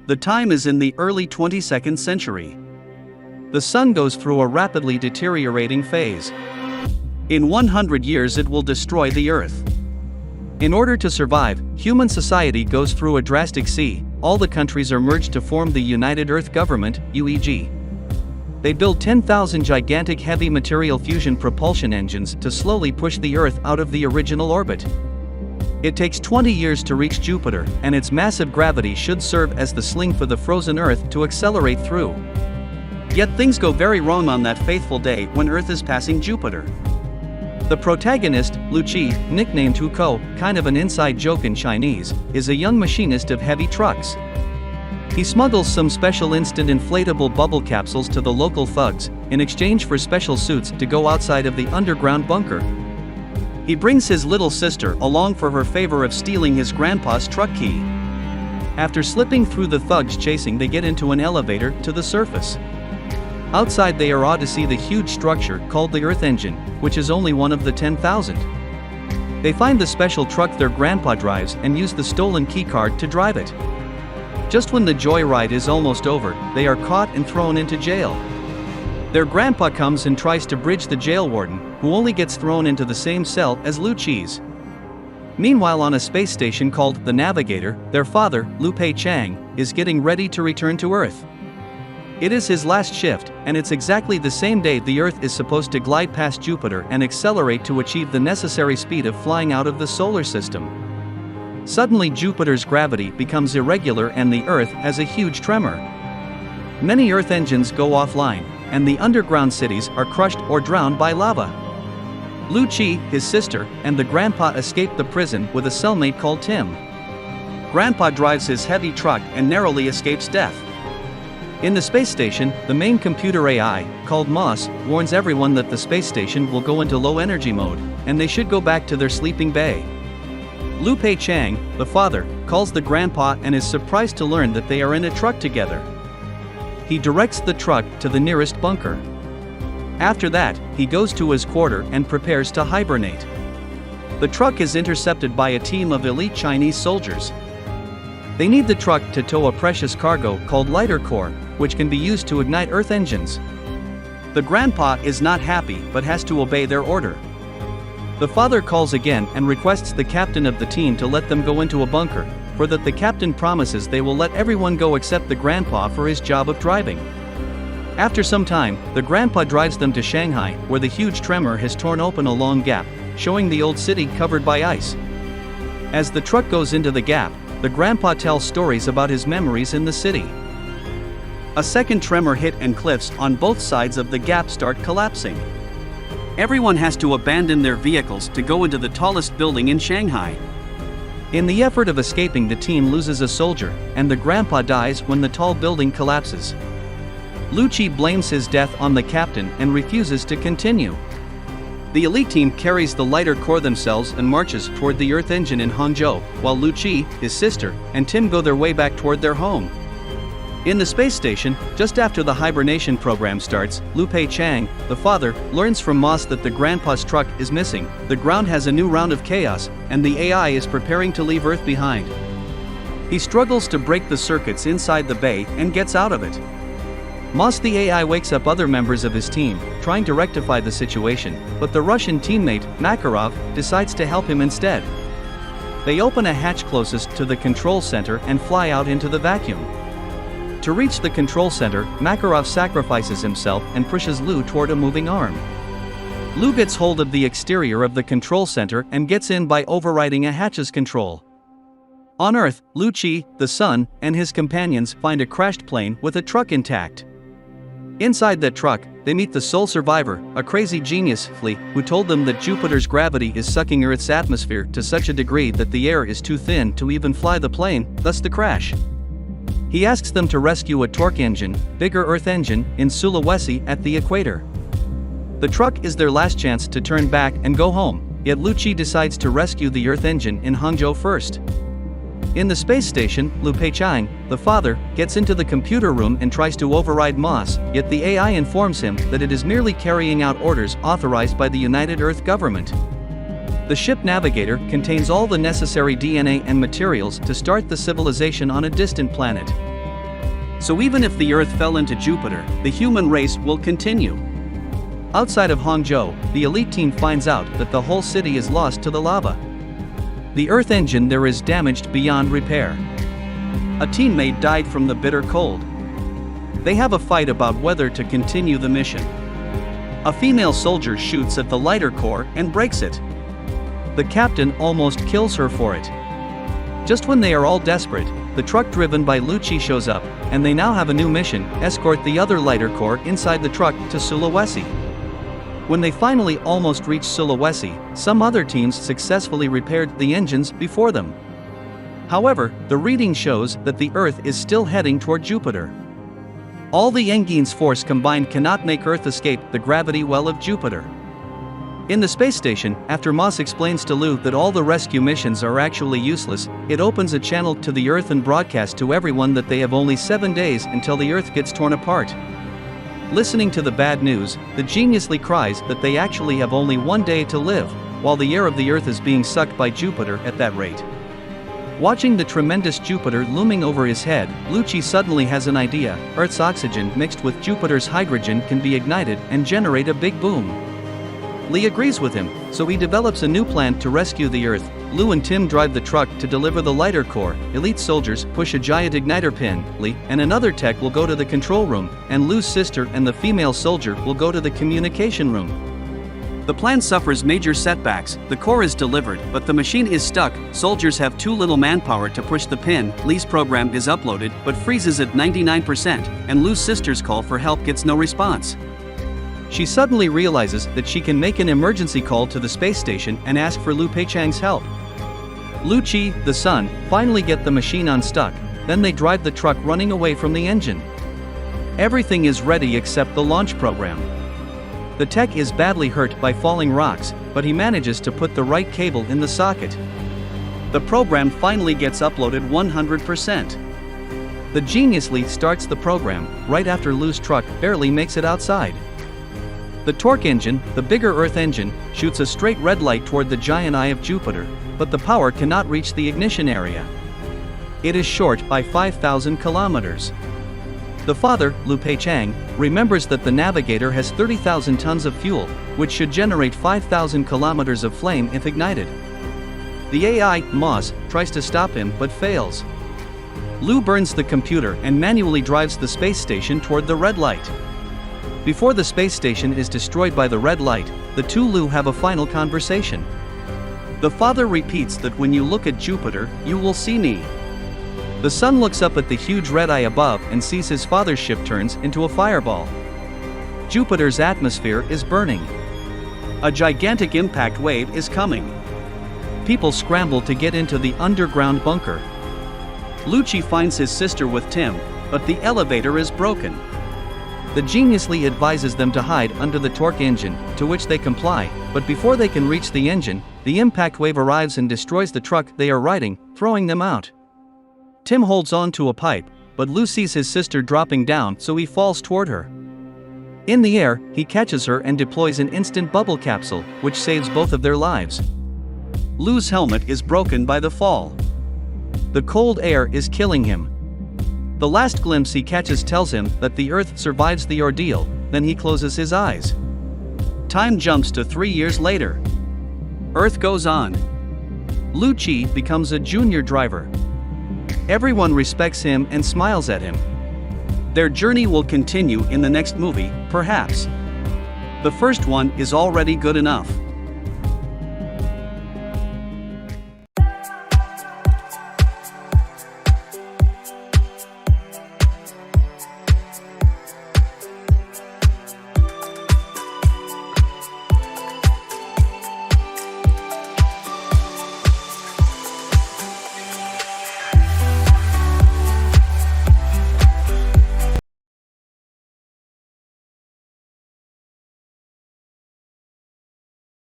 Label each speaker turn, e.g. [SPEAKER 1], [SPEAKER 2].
[SPEAKER 1] The time is in the early 22nd century. The sun goes through a rapidly deteriorating phase. In 100 years it will destroy the Earth. In order to survive, human society goes through a drastic sea. All the countries are merged to form the United Earth Government, UEG. They build 10,000 gigantic heavy material fusion propulsion engines to slowly push the Earth out of the original orbit. It takes 20 years to reach Jupiter, and its massive gravity should serve as the sling for the frozen Earth to accelerate through. Yet things go very wrong on that fateful day when Earth is passing Jupiter. The protagonist, Lu Qi, nicknamed Hukou, kind of an inside joke in Chinese, is a young machinist of heavy trucks. He smuggles some special instant inflatable bubble capsules to the local thugs, in exchange for special suits to go outside of the underground bunker. He brings his little sister along for her favor of stealing his grandpa's truck key. After slipping through the thugs chasing, they get into an elevator to the surface. Outside they are awed to see the huge structure called the Earth Engine, which is only one of the 10,000. They find the special truck their grandpa drives and use the stolen keycard to drive it. Just when the joyride is almost over, they are caught and thrown into jail. Their grandpa comes and tries to bridge the jail warden, who only gets thrown into the same cell as Lu Qi's. Meanwhile, on a space station called the Navigator, their father, Lu Peiqiang, is getting ready to return to Earth. It is his last shift, and it's exactly the same day the Earth is supposed to glide past Jupiter and accelerate to achieve the necessary speed of flying out of the solar system. Suddenly Jupiter's gravity becomes irregular and the Earth has a huge tremor. Many Earth engines go offline, and the underground cities are crushed or drowned by lava. Lu Qi, his sister, and the grandpa escape the prison with a cellmate called Tim. Grandpa drives his heavy truck and narrowly escapes death. In the space station, the main computer AI, called Moss, warns everyone that the space station will go into low energy mode, and they should go back to their sleeping bay. Lu Peiqiang, the father, calls the grandpa and is surprised to learn that they are in a truck together. He directs the truck to the nearest bunker. After that, he goes to his quarter and prepares to hibernate. The truck is intercepted by a team of elite Chinese soldiers. They need the truck to tow a precious cargo called lighter core, which can be used to ignite Earth engines. The grandpa is not happy but has to obey their order. The father calls again and requests the captain of the team to let them go into a bunker, for that the captain promises they will let everyone go except the grandpa for his job of driving. After some time, the grandpa drives them to Shanghai, where the huge tremor has torn open a long gap, showing the old city covered by ice. As the truck goes into the gap, the grandpa tells stories about his memories in the city. A second tremor hit and cliffs on both sides of the gap start collapsing. Everyone has to abandon their vehicles to go into the tallest building in Shanghai. In the effort of escaping, the team loses a soldier, and the grandpa dies when the tall building collapses. Lu Qi blames his death on the captain and refuses to continue. The elite team carries the lighter core themselves and marches toward the Earth Engine in Hangzhou, while Lu Qi, his sister, and Tim go their way back toward their home. In the space station, just after the hibernation program starts, Lu Peiqiang, the father, learns from Moss that the grandpa's truck is missing. The ground has a new round of chaos, and the AI is preparing to leave Earth behind. He struggles to break the circuits inside the bay and gets out of it. Moss the AI wakes up other members of his team, trying to rectify the situation, but the Russian teammate, Makarov, decides to help him instead. They open a hatch closest to the control center and fly out into the vacuum. To reach the control center, Makarov sacrifices himself and pushes Lu toward a moving arm. Lu gets hold of the exterior of the control center and gets in by overriding a hatch's control. On Earth, Lu Qi, the son, and his companions find a crashed plane with a truck intact. Inside that truck, they meet the sole survivor, a crazy genius, Flea, who told them that Jupiter's gravity is sucking Earth's atmosphere to such a degree that the air is too thin to even fly the plane, thus the crash. He asks them to rescue a torque engine, bigger Earth engine, in Sulawesi at the equator. The truck is their last chance to turn back and go home, yet Lu Qi decides to rescue the Earth engine in Hangzhou first. In the space station, Lu Peiqiang, the father, gets into the computer room and tries to override Moss, yet the AI informs him that it is merely carrying out orders authorized by the United Earth Government. The ship Navigator contains all the necessary DNA and materials to start the civilization on a distant planet. So even if the Earth fell into Jupiter, the human race will continue. Outside of Hangzhou, the elite team finds out that the whole city is lost to the lava. The Earth engine there is damaged beyond repair. A teammate died from the bitter cold. They have a fight about whether to continue the mission. A female soldier shoots at the lighter core and breaks it. The captain almost kills her for it. Just when they are all desperate, the truck driven by Lu Qi shows up, and they now have a new mission: escort the other lighter core inside the truck to Sulawesi. When they finally almost reach Sulawesi, some other teams successfully repaired the engines before them. However, the reading shows that the Earth is still heading toward Jupiter. All the Engine's force combined cannot make Earth escape the gravity well of Jupiter. In the space station, after Moss explains to Lu that all the rescue missions are actually useless, it opens a channel to the Earth and broadcasts to everyone that they have only 7 days until the Earth gets torn apart. Listening to the bad news, the geniusly cries that they actually have only 1 day to live, while the air of the Earth is being sucked by Jupiter at that rate. Watching the tremendous Jupiter looming over his head, Lu Qi suddenly has an idea: Earth's oxygen mixed with Jupiter's hydrogen can be ignited and generate a big boom. Li agrees with him, so he develops a new plan to rescue the Earth. Lu and Tim drive the truck to deliver the lighter core, elite soldiers push a giant igniter pin, Li and another tech will go to the control room, and Lu's sister and the female soldier will go to the communication room. The plan suffers major setbacks. The core is delivered, but the machine is stuck. Soldiers have too little manpower to push the pin. Li's program is uploaded, but freezes at 99%, and Lu's sister's call for help gets no response. She suddenly realizes that she can make an emergency call to the space station and ask for Lu Peichang's help. Lu Qi, the son, finally get the machine unstuck, then they drive the truck running away from the engine. Everything is ready except the launch program. The tech is badly hurt by falling rocks, but he manages to put the right cable in the socket. The program finally gets uploaded 100%. The genius Li starts the program, right after Lu's truck barely makes it outside. The torque engine, the bigger Earth engine, shoots a straight red light toward the giant eye of Jupiter, but the power cannot reach the ignition area. It is short by 5,000 kilometers. The father, Lu Peichang, remembers that the navigator has 30,000 tons of fuel, which should generate 5,000 kilometers of flame if ignited. The AI, Moss, tries to stop him but fails. Lu burns the computer and manually drives the space station toward the red light. Before the space station is destroyed by the red light, the two Lu have a final conversation. The father repeats that when you look at Jupiter, you will see me. The son looks up at the huge red eye above and sees his father's ship turns into a fireball. Jupiter's atmosphere is burning. A gigantic impact wave is coming. People scramble to get into the underground bunker. Lu Qi finds his sister with Tim, but the elevator is broken. The genius Li advises them to hide under the torque engine, to which they comply, but before they can reach the engine, the impact wave arrives and destroys the truck they are riding, throwing them out. Tim holds on to a pipe, but Lu sees his sister dropping down, so he falls toward her. In the air, he catches her and deploys an instant bubble capsule, which saves both of their lives. Lu's helmet is broken by the fall. The cold air is killing him. The last glimpse he catches tells him that the Earth survives the ordeal, then he closes his eyes. Time jumps to 3 years later. Earth goes on. Lu Qi becomes a junior driver. Everyone respects him and smiles at him. Their journey will continue in the next movie, perhaps. The first one is already good enough.